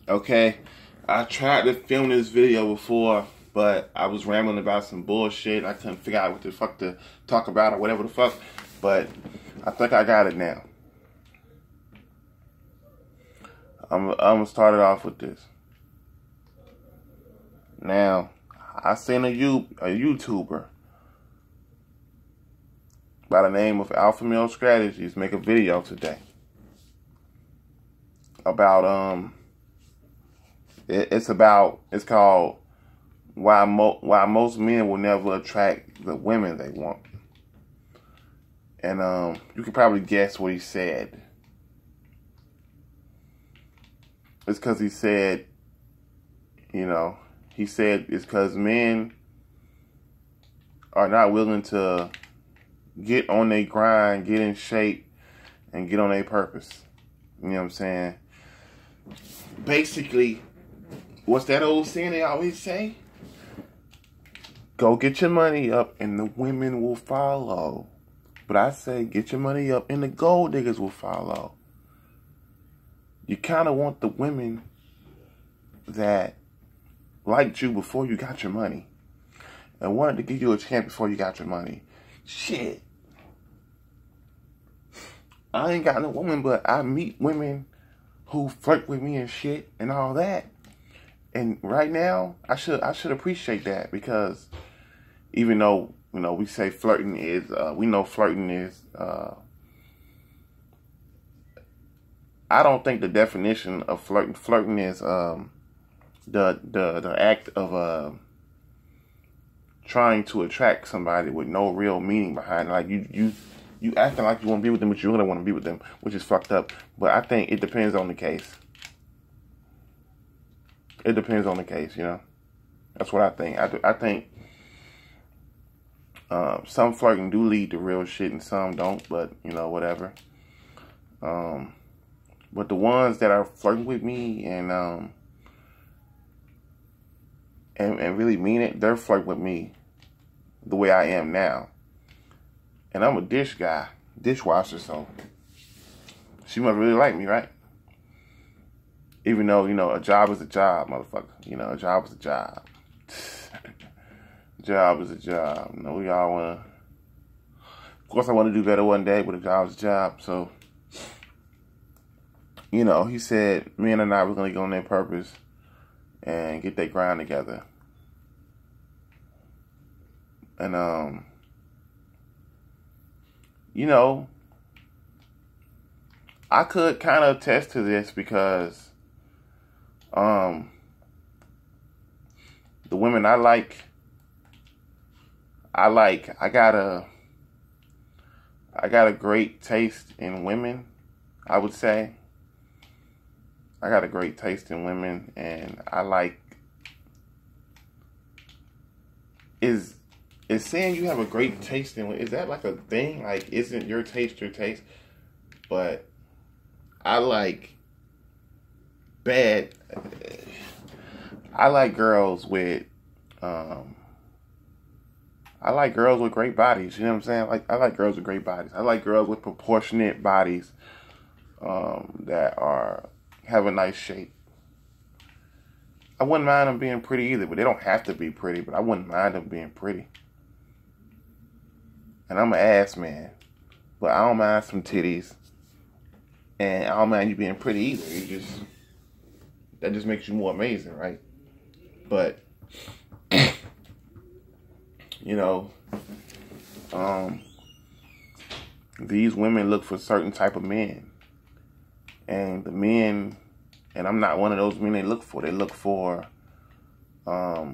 Okay, I tried to film this video before, but I was rambling about some bullshit. I couldn't figure out what the fuck to talk about or whatever the fuck. But I think I got it now. I'm gonna start it off with this. Now, I seen a YouTuber by the name of Alpha Male Strategies make a video today about it's called why most men will never attract the women they want. And you can probably guess what he said. It's because he said it's because men are not willing to get on their grind, get in shape, and get on their purpose. You know what I'm saying? Basically, what's that old saying they always say? Go get your money up and the women will follow. But I say get your money up and the gold diggers will follow. You kind of want the women that liked you before you got your money and wanted to give you a chance before you got your money. Shit. I ain't got no woman, but I meet women who flirt with me and shit and all that. And right now, I should appreciate that, because even though, we say flirting is, we know flirting is, I don't think the definition of flirting is the act of trying to attract somebody with no real meaning behind it. Like you acting like you want to be with them, but you really want to be with them, which is fucked up. But I think it depends on the case. It depends on the case, That's what I think. I think some flirting do lead to real shit and some don't, but, whatever. But the ones that are flirting with me and really mean it, they're flirting with me the way I am now. And I'm a dishwasher, so she must really like me, right? Even though, a job is a job, motherfucker. A job is a job. Job is a job. We all want to... Of course, I want to do better one day, but a job is a job. So, he said men are not really going to go on their purpose and get their grind together. And, I could kind of attest to this because the women I got a great taste in women, I would say. I got a great taste in women, and I like... Is saying you have a great taste in women, is that like a thing? Like, isn't your taste your taste? But I like I like girls with great bodies. You know what I'm saying? I like girls with great bodies. I like girls with proportionate bodies that have a nice shape. I wouldn't mind them being pretty either, but they don't have to be pretty. But I wouldn't mind them being pretty. And I'm an ass man, but I don't mind some titties, and I don't mind you being pretty either. That just makes you more amazing, right? But these women look for certain type of men, and the men, and I'm not one of those men they look for. They look for a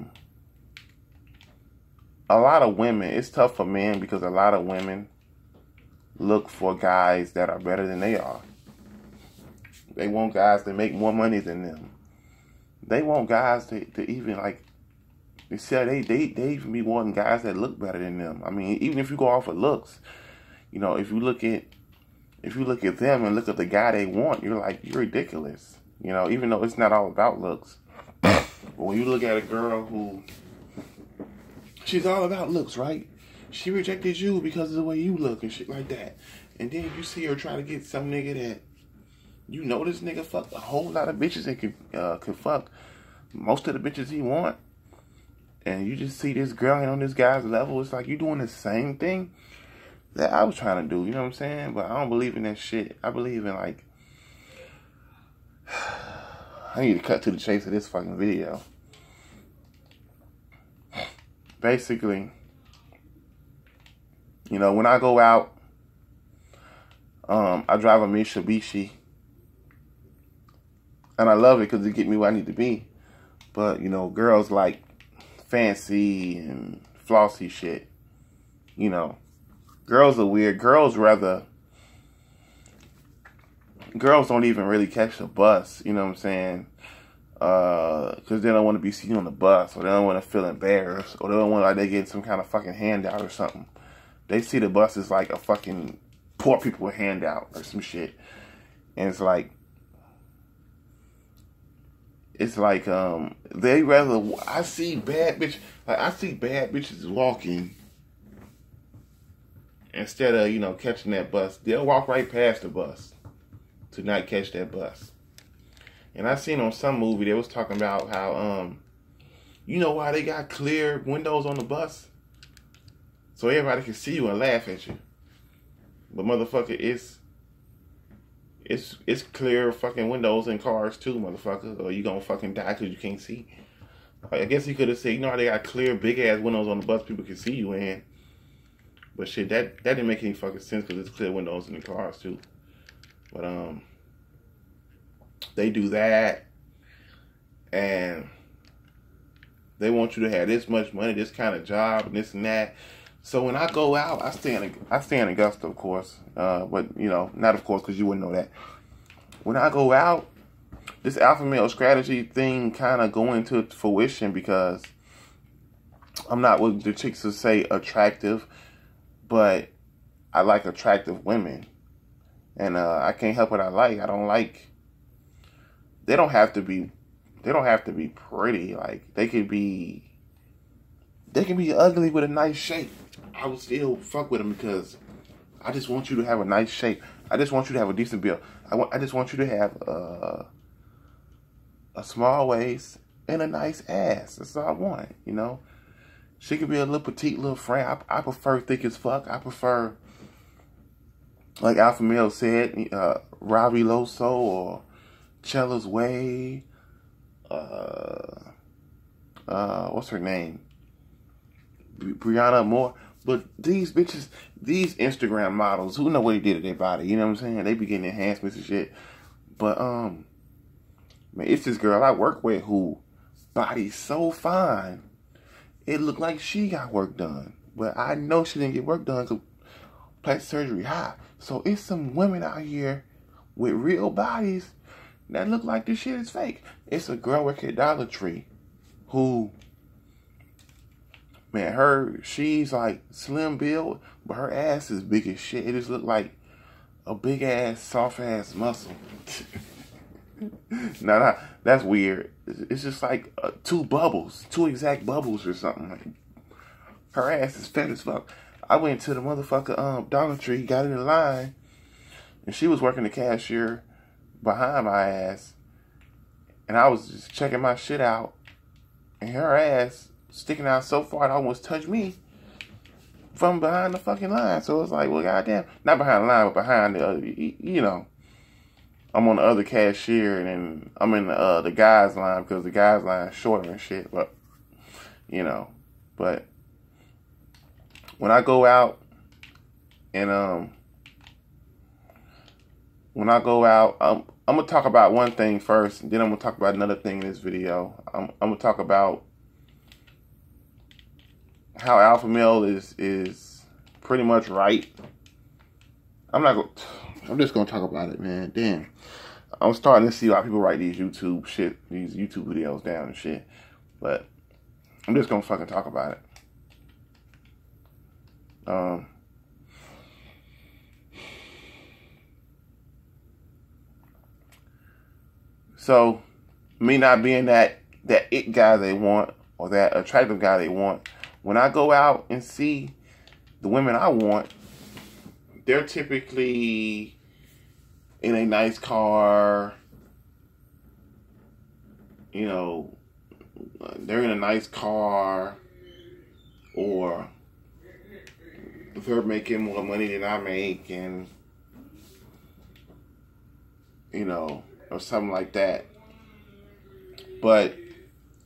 lot of women. It's tough for men because a lot of women look for guys that are better than they are. They want guys that make more money than them. They want guys to even they even be wanting guys that look better than them. I mean, even if you go off of looks, if you look at them and look at the guy they want, you're like, you're ridiculous. Even though it's not all about looks. But when you look at a girl who, she's all about looks, right? She rejected you because of the way you look and shit like that. And then you see her try to get some nigga that You know this nigga fuck a whole lot of bitches and could fuck most of the bitches he want. And you just see this girl ain't on this guy's level. It's like you doing the same thing that I was trying to do. You know what I'm saying? But I don't believe in that shit. I believe in like... I need to cut to the chase of this fucking video. Basically, you know, when I go out, I drive a Mitsubishi. And I love it because it get me where I need to be. But, you know, girls like fancy and flossy shit. You know, girls are weird. Girls don't even really catch the bus. You know what I'm saying? Because they don't want to be seen on the bus, or they don't want to feel embarrassed, or they don't want like they get some kind of fucking handout or something. They see the bus as like a fucking poor people handout or some shit. And it's like they rather, I see bad bitches walking instead of, you know, catching that bus. They'll walk right past the bus to not catch that bus. And I seen on some movie they was talking about how you know why they got clear windows on the bus? So everybody can see you and laugh at you. But motherfucker, it's clear fucking windows in cars too, motherfucker. Or you gonna fucking die because you can't see. I guess you could have said, you know how they got clear big ass windows on the bus people can see you in. But shit, that didn't make any fucking sense because it's clear windows in the cars too. But they do that, and they want you to have this much money, this kind of job, and this and that. So when I go out, I stay in Augusta, of course, but you know, not of course, because you wouldn't know that. When I go out, this alpha male strategy thing kind of go into fruition because I'm not what the chicks would say attractive, but I like attractive women, and I can't help what I like. I don't like. They don't have to be pretty. Like they can be ugly with a nice shape. I would still fuck with them because I just want you to have a nice shape. I just want you to have a decent build. I just want you to have a small waist and a nice ass. That's all I want, you know. She could be a little petite little friend. I prefer thick as fuck. I prefer, like Alpha Male said, Robbie Loso or Chella's Way. What's her name? Brianna Moore. But these bitches, these Instagram models, who know what they did to their body? You know what I'm saying? They be getting enhancements and shit. But man, it's this girl I work with who body's so fine, it looked like she got work done. But I know she didn't get work done because plastic surgery high. So it's some women out here with real bodies that look like this shit is fake. It's a girl working at Dollar Tree who, man, she's like slim build, but her ass is big as shit. It just look like a big ass, soft ass muscle. No, that's weird. It's just like two exact bubbles or something. Like, her ass is fat as fuck. I went to the motherfucker Dollar Tree, got in the line, and she was working the cashier behind my ass, and I was just checking my shit out, and her ass sticking out so far it almost touched me from behind the fucking line. So it's like, well, goddamn, not behind the line, but behind the, you know, I'm on the other cashier, and then I'm in the guys line because the guys line is shorter and shit. But you know, but when I go out and when I go out, I'm gonna talk about one thing first, and then I'm gonna talk about another thing in this video. I'm gonna talk about how alpha male is pretty much right. I'm just gonna talk about it, man. Damn. I'm starting to see why people write these YouTube videos down and shit. But I'm just gonna fucking talk about it. So me not being that it guy they want, or that attractive guy they want, when I go out and see the women I want, they're typically in a nice car, you know, they're in a nice car, or they're making more money than I make, and you know, or something like that. But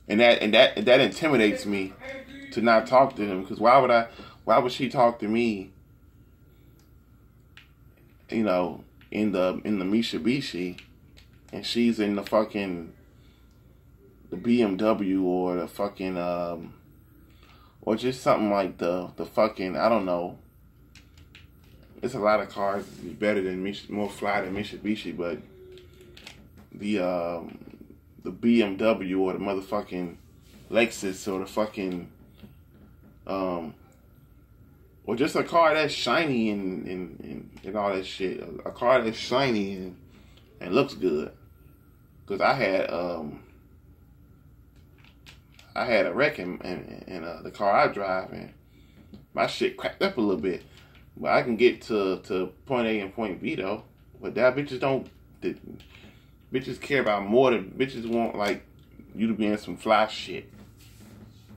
that intimidates me to not talk to him, because why would she talk to me, you know, in the Mitsubishi, and she's in the fucking the BMW, or the fucking or just something like the fucking, I don't know. It's a lot of cars better than more fly than Mitsubishi, but the BMW or the motherfucking Lexus or the fucking or just a car that's shiny and all that shit. A car that's shiny and looks good. Cause I had a wreck in the car I drive, and my shit cracked up a little bit. But I can get to point A and point B though. But that bitches don't. Bitches care about more than, bitches want like you to be in some fly shit,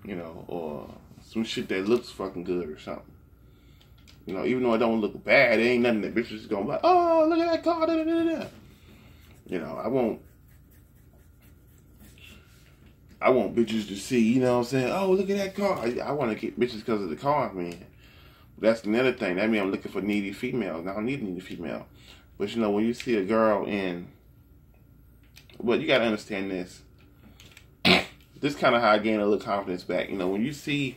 you know, or some shit that looks fucking good or something. You know, even though it don't look bad, it ain't nothing that bitches is gonna be like, oh, look at that car, da, da, da, da. You know, I want bitches to see, you know what I'm saying? Oh, look at that car. I want to get bitches because of the car, man. That's another thing. That means I'm looking for needy females. Now I don't need a needy female. But you know, when you see a girl in, well, you gotta understand this. This kind of how I gain a little confidence back. You know, when you see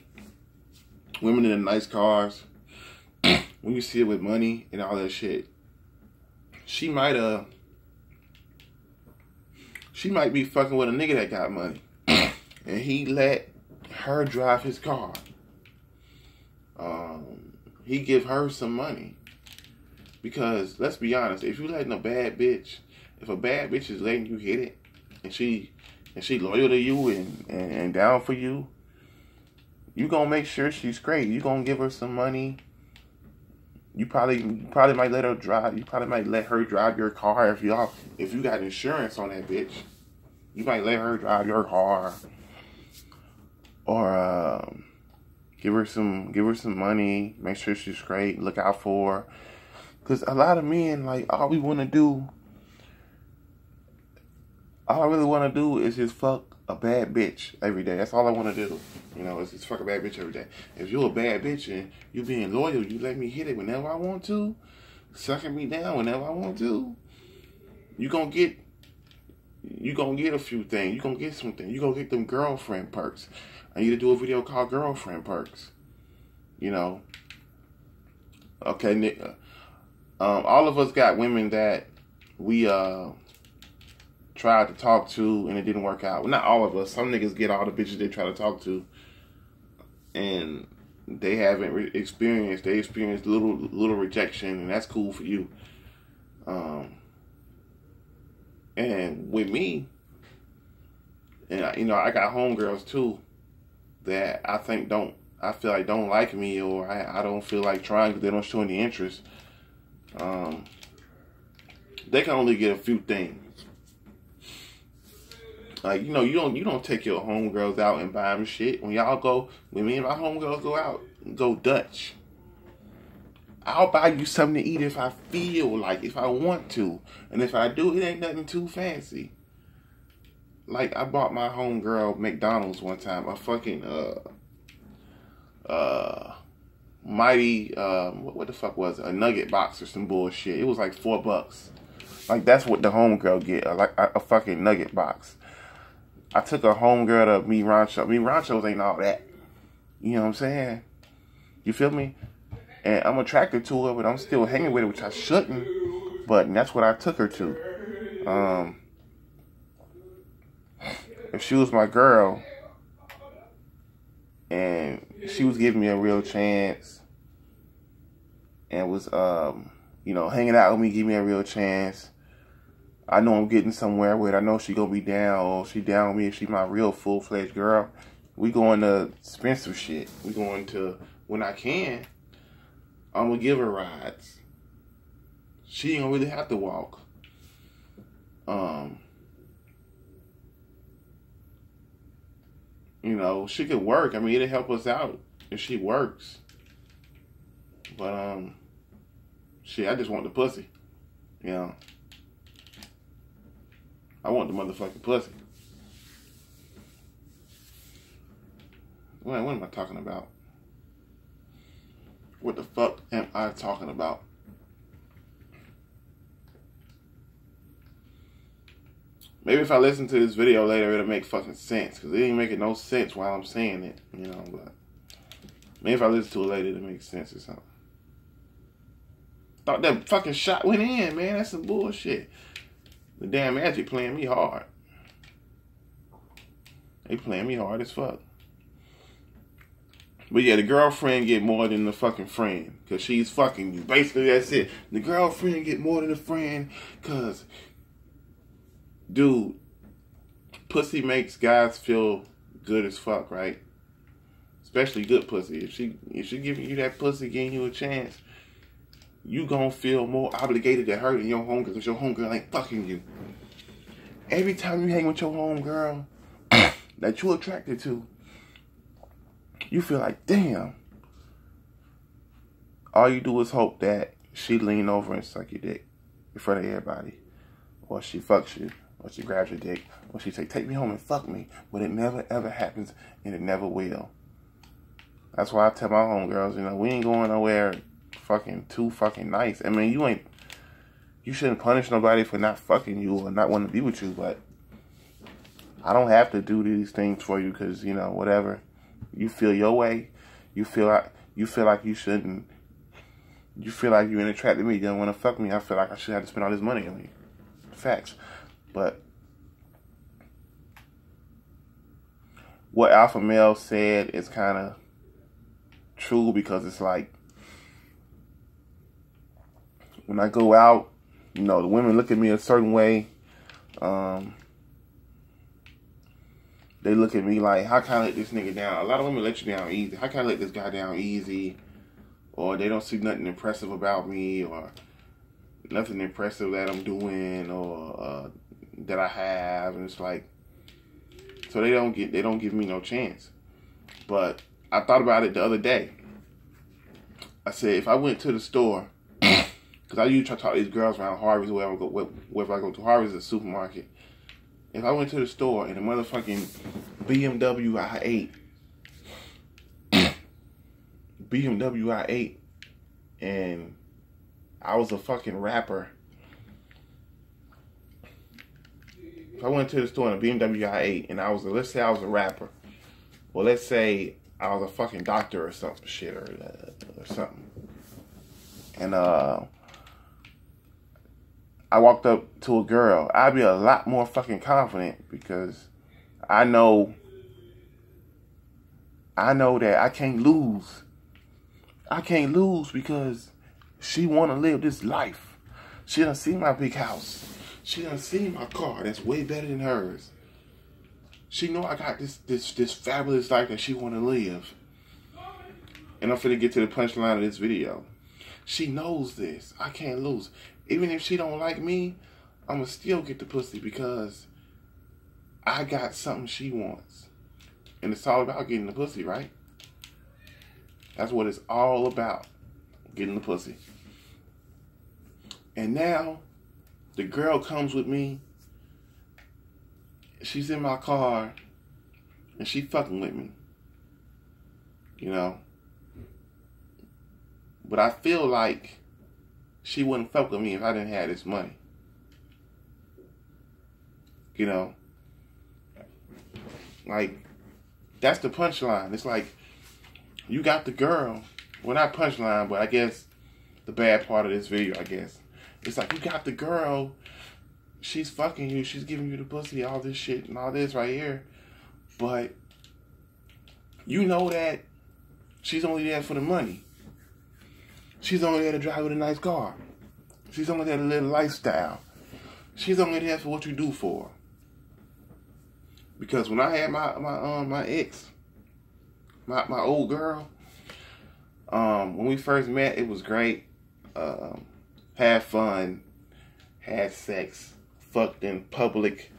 women in the nice cars, when you see it with money and all that shit, she might be fucking with a nigga that got money, and he let her drive his car. He give her some money, because let's be honest, if you letting a bad bitch, if a bad bitch is letting you hit it, and she loyal to you and down for you, you gonna make sure she's great. You gonna give her some money. You probably might let her drive. You probably might let her drive your car if you got insurance on that bitch. You might let her drive your car, or give her some money. Make sure she's great. Look out for her, because a lot of men, like, all I really want to do is just fuck a bad bitch every day. That's all I want to do. You know, is just fuck a bad bitch every day. If you're a bad bitch and you being loyal, you let me hit it whenever I want to, sucking me down whenever I want to, you gonna get a few things. You gonna get something. You gonna get them girlfriend perks. I need to do a video called Girlfriend Perks. You know. Okay, Nick. All of us got women that we tried to talk to and it didn't work out. Well, not all of us. Some niggas get all the bitches they try to talk to, and they haven't experienced. They experienced little rejection, and that's cool for you. And with me, and you know, I got homegirls too that I feel like don't like me, or I don't feel like trying because they don't show any interest. They can only get a few things. Like, you know, you don't take your homegirls out and buy them shit. When me and my homegirls go out, go Dutch. I'll buy you something to eat if I feel like, if I want to. And if I do, it ain't nothing too fancy. Like, I bought my homegirl McDonald's one time, a fucking, mighty, what the fuck was it? A nugget box or some bullshit. It was like $4. Like, that's what the homegirl get, like a fucking nugget box. I took a homegirl to Mi Rancho. Mi Ranchos ain't all that. You know what I'm saying? You feel me? And I'm attracted to her, but I'm still hanging with her, which I shouldn't. But that's what I took her to. If she was my girl, and she was giving me a real chance, and was, you know, hanging out with me, give me a real chance, I know I'm getting somewhere with her. I know she gonna be down, or she down with me if she my real full-fledged girl. We going to expensive shit. We going to, when I I'm gonna give her rides. She ain't gonna really have to walk. You know, she could work. I mean, it'll help us out if she works. But shit, I just want the pussy. You know, I want the motherfucking pussy. What am I talking about? What the fuck am I talking about? Maybe if I listen to this video later, it'll make fucking sense. Because it ain't making no sense while I'm saying it, you know. But maybe if I listen to it later, it'll make sense or something. Thought that fucking shot went in, man. That's some bullshit. The damn Magic playing me hard. They playing me hard as fuck. But yeah, the girlfriend get more than the fucking friend. Because she's fucking you. Basically, that's it. The girlfriend get more than the friend. Because... dude, pussy makes guys feel good as fuck, right? Especially good pussy. If she giving you that pussy, giving you a chance, you gonna feel more obligated to her than your homegirl, because your homegirl ain't fucking you. Every time you hang with your homegirl that you attracted to, you feel like, damn. All you do is hope that she lean over and suck your dick in front of everybody, or she fucks you. Or she grabs your dick, or she say, take me home and fuck me. But it never, ever happens, and it never will. That's why I tell my homegirls, you know, we ain't going nowhere fucking too fucking nice. I mean, you shouldn't punish nobody for not fucking you or not wanting to be with you, but I don't have to do these things for you because, you know, whatever. You feel your way. You feel like you shouldn't. You feel like you ain't attracted to me. You don't want to fuck me. I feel like I should have to spend all this money on you. Facts. But what Alpha Male said is kind of true, because it's like, when I go out, you know, the women look at me a certain way. They look at me like, how can I let this nigga down? A lot of women let you down easy. How can I let this guy down easy? Or they don't see nothing impressive about me, or nothing impressive that I'm doing, or that I have, and it's like, so they don't give me no chance. But I thought about it the other day. I said, if I went to the store, because I usually try to talk to these girls around Harvey's, wherever I go to. Harvey's is a supermarket. If I went to the store and a motherfucking BMW i8, and I was a fucking rapper. If I went to the store in a BMW i8 and let's say I was a rapper, or let's say I was a fucking doctor or some shit or something, and I walked up to a girl, I'd be a lot more fucking confident, because I know that I can't lose. I can't lose because she want to live this life. She done seen my big house. She done seen my car that's way better than hers. She know I got this fabulous life that she want to live. And I'm finna get to the punchline of this video. She knows this. I can't lose. Even if she don't like me, I'ma still get the pussy, because I got something she wants. And it's all about getting the pussy, right? That's what it's all about. Getting the pussy. And now, the girl comes with me. She's in my car. And she fucking with me. You know? But I feel like she wouldn't fuck with me if I didn't have this money. You know? Like, that's the punchline. It's like, you got the girl. Well, not punchline, but I guess the bad part of this video, I guess. It's like, you got the girl. She's fucking you. She's giving you the pussy, all this shit and all this right here. But you know that she's only there for the money. She's only there to drive with a nice car. She's only there to live a lifestyle. She's only there for what you do for her. Because when I had my ex, my old girl, when we first met, it was great. Had fun, had sex, fucked in public.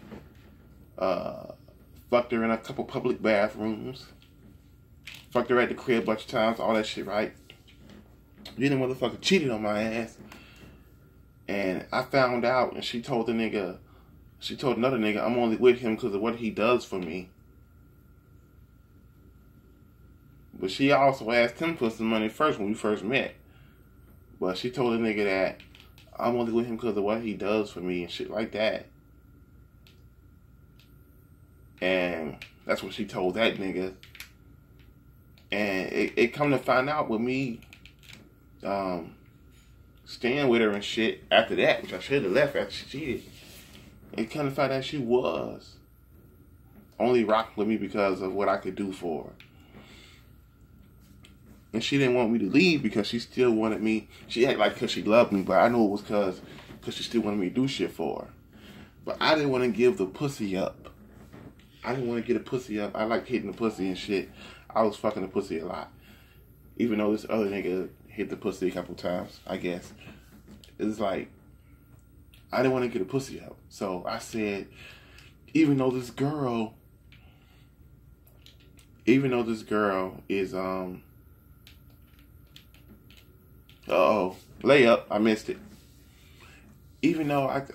Fucked her in a couple public bathrooms. Fucked her at the crib a bunch of times. All that shit, right? Then the motherfucker cheated on my ass. And I found out, and she told another nigga, I'm only with him because of what he does for me. But she also asked him for some money first when we first met. But she told the nigga that I'm only with him because of what he does for me and shit like that. And that's what she told that nigga. And it come to find out with me staying with her and shit after that, which I should have left after she cheated. It come to find out she was only rocking with me because of what I could do for her. And she didn't want me to leave because she still wanted me. She acted like because she loved me, but I knew it was because she still wanted me to do shit for her. But I didn't want to give the pussy up. I didn't want to get a pussy up. I like hitting the pussy and shit. I was fucking the pussy a lot. Even though this other nigga hit the pussy a couple times, I guess. It's like, I didn't want to get a pussy up. So I said, even though this girl is, layup, I missed it. Even though I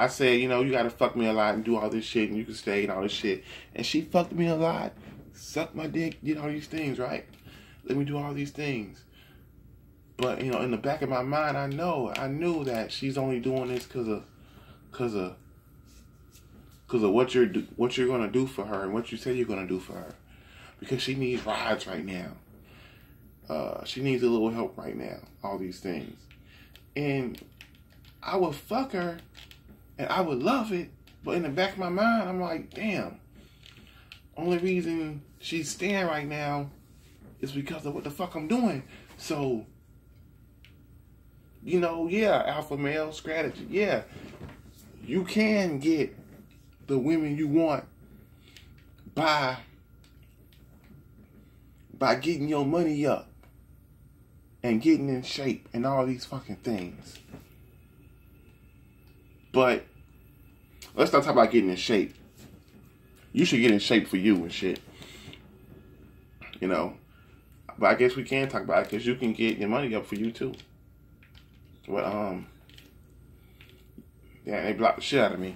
said, you know, you gotta fuck me a lot and do all this shit and you can stay and all this shit. And she fucked me a lot, sucked my dick, did all these things, right? Let me do all these things. But, you know, in the back of my mind, I knew that she's only doing this because of what you're gonna do for her and what you say you're gonna do for her. Because she needs rides right now. She needs a little help right now. All these things. And I would fuck her and I would love it, but in the back of my mind, I'm like, damn. Only reason she's staying right now is because of what the fuck I'm doing. So, you know, yeah, alpha male strategy. Yeah, you can get the women you want by getting your money up and getting in shape and all these fucking things. But let's not talk about getting in shape. You should get in shape for you and shit. You know. But I guess we can talk about it because you can get your money up for you too. But yeah, they blocked the shit out of me.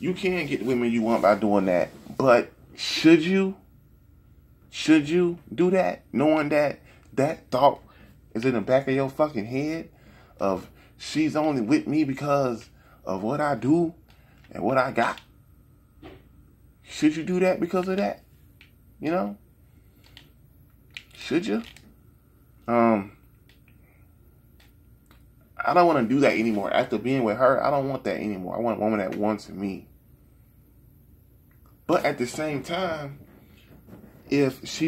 You can get the women you want by doing that. But should you? Should you do that? Knowing that thought is in the back of your fucking head of she's only with me because of what I do and what I got. Should you do that because of that? You know? Should you? I don't want to do that anymore. After being with her, I don't want that anymore. I want a woman that wants me. But at the same time, if she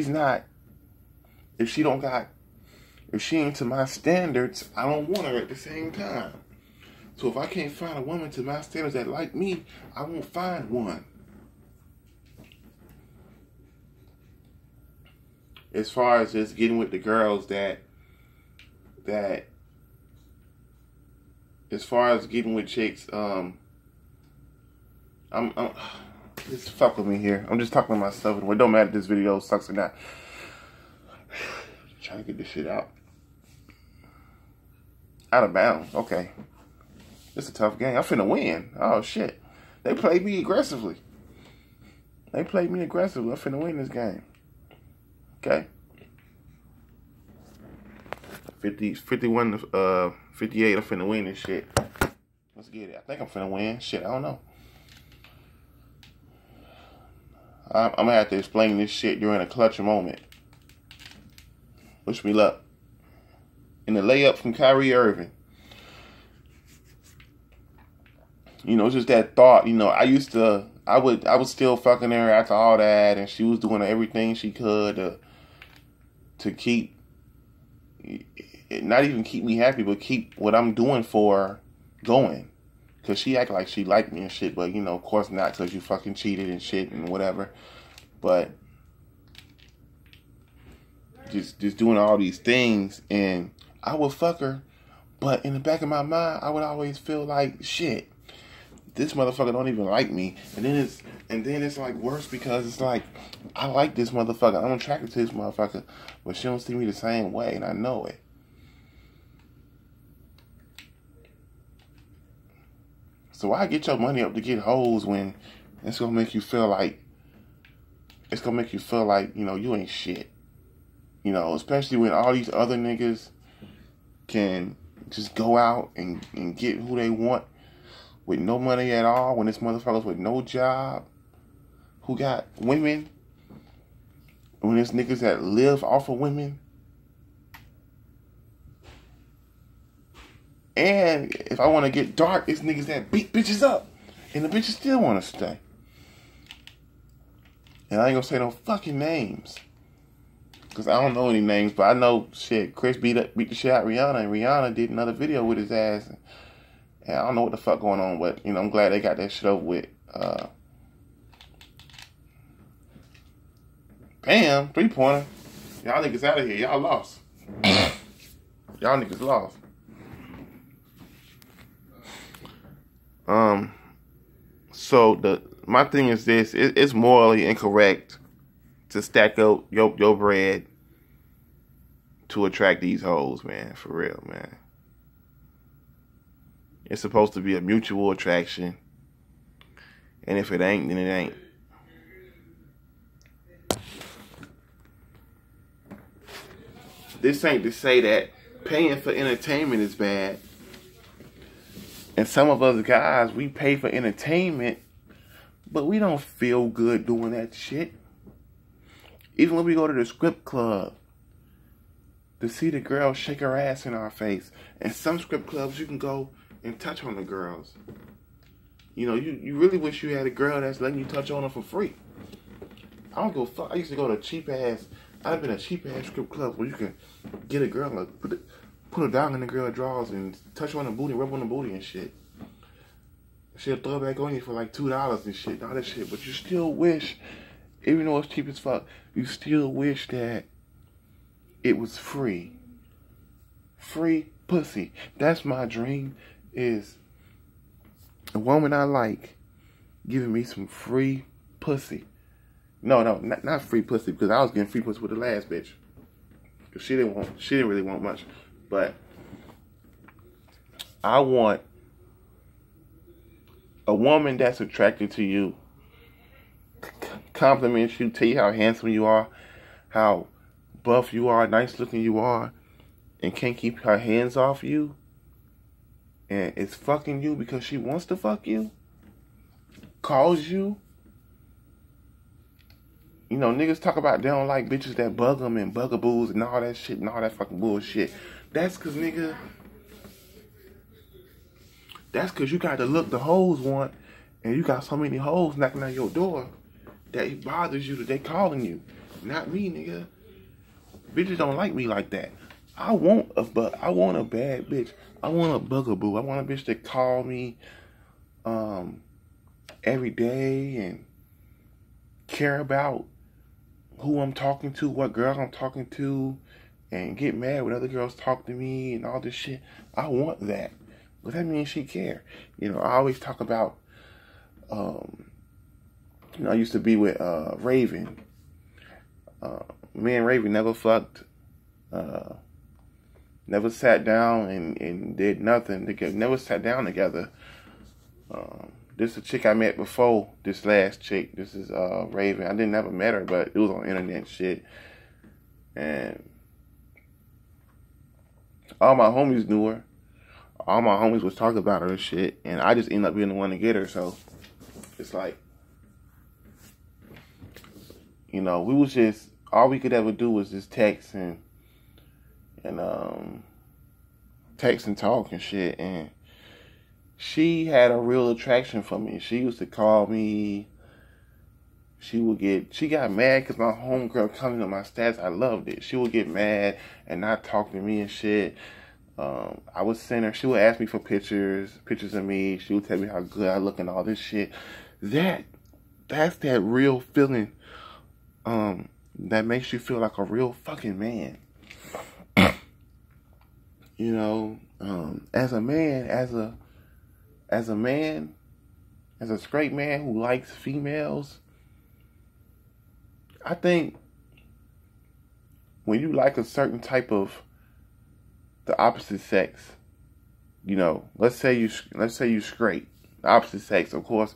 ain't to my standards, I don't want her at the same time. So if I can't find a woman to my standards that like me, I won't find one. As far as just getting with the girls as far as getting with chicks, just fuck with me here. I'm just talking to myself. It don't matter if this video sucks or not. Trying to get this shit out. Out of bounds. Okay. It's a tough game. I'm finna win. Oh, shit. They played me aggressively. I'm finna win this game. Okay. 51 to 58. I'm finna win this shit. Let's get it. I think I'm finna win. Shit, I don't know. I'm gonna have to explain this shit during a clutch moment. Wish me luck. In the layup from Kyrie Irving. You know, just that thought. You know, I was still fucking her after all that, and she was doing everything she could to keep, not even keep me happy, but keep what I'm doing for her going. Because she acted like she liked me and shit, but, you know, of course not, because you fucking cheated and shit and whatever. But just doing all these things, and I would fuck her, but in the back of my mind, I would always feel like, shit, this motherfucker don't even like me. And then it's like worse because it's like, I like this motherfucker. I'm attracted to this motherfucker, but she don't see me the same way, and I know it. So why get your money up to get hoes when it's gonna make you feel like, you know, you ain't shit. You know, especially when all these other niggas can just go out and get who they want with no money at all, when this motherfuckers with no job who got women, when it's niggas that live off of women. And if I want to get dark, it's niggas that beat bitches up, and the bitches still want to stay. And I ain't gonna say no fucking names, cause I don't know any names, but I know shit. Chris beat the shit out of Rihanna, and Rihanna did another video with his ass. And I don't know what the fuck going on, but you know, I'm glad they got that shit over with. Bam, 3-pointer. Y'all niggas out of here. Y'all lost. Y'all niggas lost. So my thing is this: it's morally incorrect to stack up your bread to attract these hoes, man. For real, man. It's supposed to be a mutual attraction, and if it ain't, then it ain't. This ain't to say that paying for entertainment is bad. And some of us guys, we pay for entertainment, but we don't feel good doing that shit. Even when we go to the strip club, to see the girl shake her ass in our face. And some strip clubs, you can go and touch on the girls. You know, you really wish you had a girl that's letting you touch on her for free. I don't go fuck. I used to go to I've been a cheap ass strip club where you can get a girl and put her down in the girl's drawers and touch her on the booty, rub on the booty and shit. She'll throw it back on you for like $2 and shit, all that shit. But you still wish, even though it's cheap as fuck, you still wish that it was free. Free pussy. That's my dream, is a woman I like giving me some free pussy. No, not free pussy, because I was getting free pussy with the last bitch. Cause she didn't really want much. But I want a woman that's attracted to you, compliments you, tell you how handsome you are, how buff you are, nice looking you are, and can't keep her hands off you, and is fucking you because she wants to fuck you, calls you. You know, niggas talk about they don't like bitches that bug them and bugaboos and all that shit and all that fucking bullshit. That's cause, nigga, that's cause you got the look the hoes want, and you got so many hoes knocking on your door that it bothers you that they calling you. Not me, nigga. Bitches don't like me like that. I want a bad bitch. I want a bugaboo. I want a bitch that call me every day and care about who I'm talking to, what girls I'm talking to, and get mad when other girls talk to me and all this shit. I want that. But that means she care. You know, I always talk about, you know, I used to be with Raven. Me and Raven never fucked, never sat down and did nothing. They never sat down together. This is a chick I met before this last chick. This is Raven. I didn't never met her, but it was on internet shit. And all my homies knew her. All my homies was talking about her and shit. And I just ended up being the one to get her. So it's like, you know, we was just, all we could ever do was just text and text and talk and shit. And she had a real attraction for me. She used to call me. She got mad because my homegirl coming to my stats. I loved it. She would get mad and not talk to me and shit. I would send her. She would ask me for pictures of me. She would tell me how good I look and all this shit. That's that real feeling. That makes you feel like a real fucking man. You know, as a man, as a straight man who likes females, I think when you like a certain type of the opposite sex, you know, let's say you straight, the opposite sex, of course,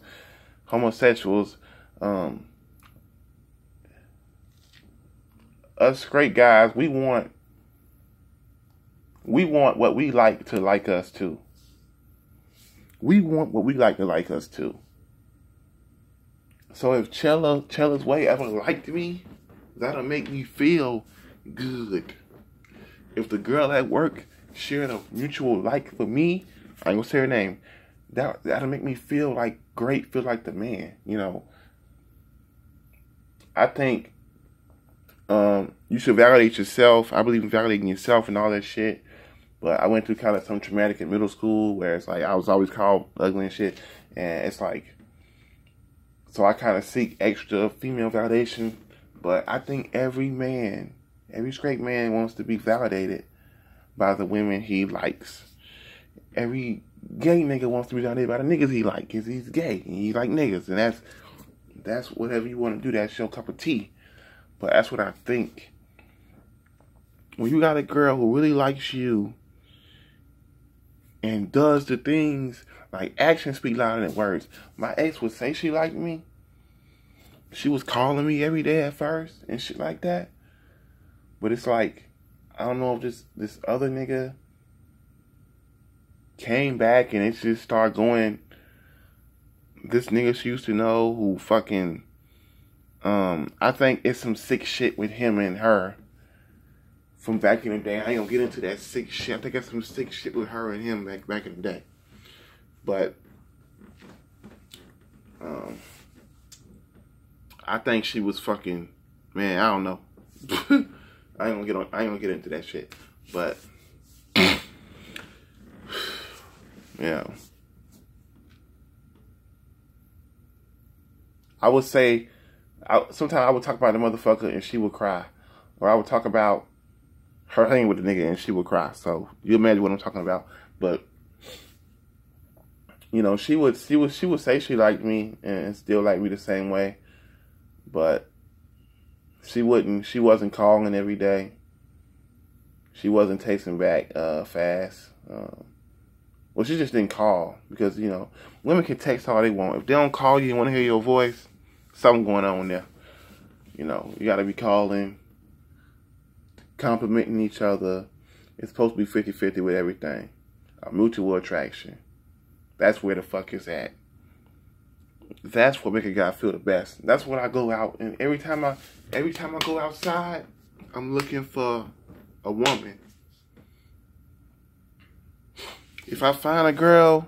homosexuals, us straight guys, we want what we like to like us too. We want what we like to like us too. So if Chella's Way ever liked me, that'll make me feel good. If the girl at work shared a mutual like for me, I ain't gonna say her name, that'll make me feel like great, feel like the man, you know. I think you should validate yourself. I believe in validating yourself and all that shit. But I went through kind of some traumatic in middle school where it's like I was always called ugly and shit. And it's like, so I kind of seek extra female validation. But I think every straight man wants to be validated by the women he likes. Every gay nigga wants to be validated by the niggas he like, because he's gay and he like niggas. And that's whatever you want to do, that's your cup of tea. But that's what I think. When you got a girl who really likes you and does the things, like actions speak louder than words. My ex would say she liked me. She was calling me every day at first and shit like that. But it's like, I don't know if this other nigga came back and it just started going, this nigga she used to know who fucking, I think it's some sick shit with him and her from back in the day. I ain't gonna get into that sick shit. I think that's some sick shit with her and him back in the day. But I think she was fucking, man, I don't know. I ain't gonna get into that shit. But yeah. I would say sometimes I would talk about the motherfucker and she would cry. Or I would talk about her hanging with the nigga and she would cry. So you imagine what I'm talking about. But you know, she would say she liked me and still like me the same way. But she wasn't calling every day. She wasn't texting back fast. Well, she just didn't call because, you know, women can text all they want. If they don't call you and want to hear your voice, something going on there. You know, you got to be calling, complimenting each other. It's supposed to be 50-50 with everything. A mutual attraction. That's where the fuck it's at. That's what make a guy feel the best. That's when I go out, and every time I go outside, I'm looking for a woman. If I find a girl